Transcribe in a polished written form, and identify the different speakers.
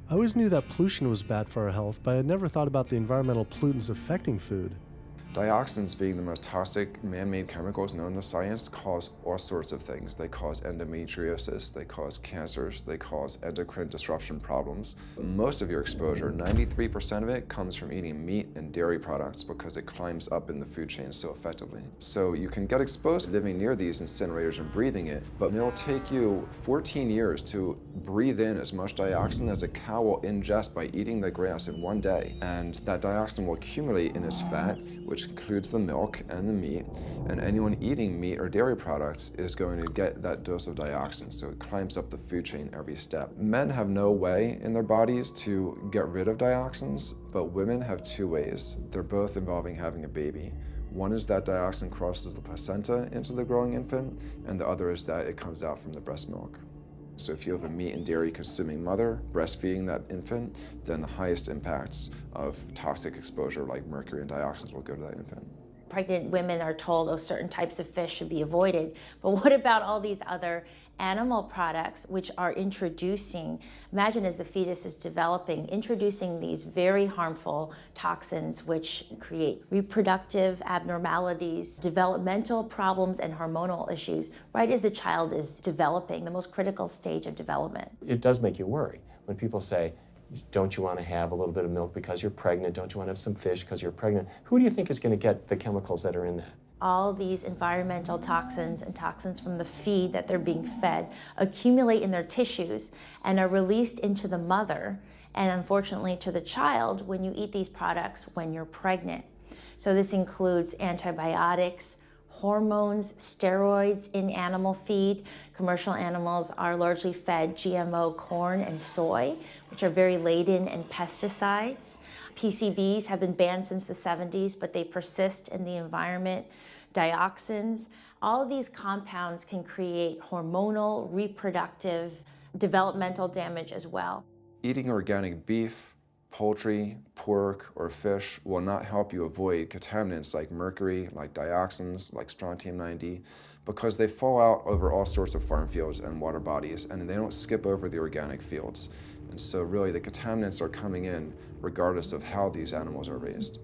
Speaker 1: I always knew that pollution was bad for our health, but I had never thought about the environmental pollutants affecting food.
Speaker 2: Dioxins, being the most toxic man-made chemicals known to science, cause all sorts of things. They cause endometriosis, they cause cancers, they cause endocrine disruption problems. Most of your exposure, 93% of it, comes from eating meat and dairy products because it climbs up in the food chain so effectively. So you can get exposed living near these incinerators and breathing it, but it'll take you 14 years to breathe in as much dioxin as a cow will ingest by eating the grass in one day. And that dioxin will accumulate in its fat, which includes the milk and the meat, and anyone eating meat or dairy products is going to get that dose of dioxin, so it climbs up the food chain every step. Men have no way in their bodies to get rid of dioxins, but women have two ways. They're both involving having a baby. One is that dioxin crosses the placenta into the growing infant, and the other is that it comes out from the breast milk. So if you have a meat and dairy consuming mother breastfeeding that infant, then the highest impacts of toxic exposure like mercury and dioxins will go to that infant.
Speaker 3: Pregnant women are told, oh, certain types of fish should be avoided. But what about all these other animal products which are introducing, imagine as the fetus is developing, introducing these very harmful toxins which create reproductive abnormalities, developmental problems, and hormonal issues right as the child is developing, the most critical stage of development.
Speaker 4: It does make you worry when people say, don't you want to have a little bit of milk because you're pregnant? Don't you want to have some fish because you're pregnant? Who do you think is going to get the chemicals that are in that?
Speaker 3: All these environmental toxins and toxins from the feed that they're being fed accumulate in their tissues and are released into the mother and unfortunately to the child when you eat these products when you're pregnant. So this includes antibiotics, hormones, steroids in animal feed. Commercial animals are largely fed GMO corn and soy, which are very laden in pesticides. PCBs have been banned since the 70s, but they persist in the environment. Dioxins, all of these compounds can create hormonal, reproductive, developmental damage as well.
Speaker 2: Eating organic beef, poultry, pork, or fish will not help you avoid contaminants like mercury, like dioxins, like strontium-90, because they fall out over all sorts of farm fields and water bodies, and they don't skip over the organic fields. And so really the contaminants are coming in regardless of how these animals are raised.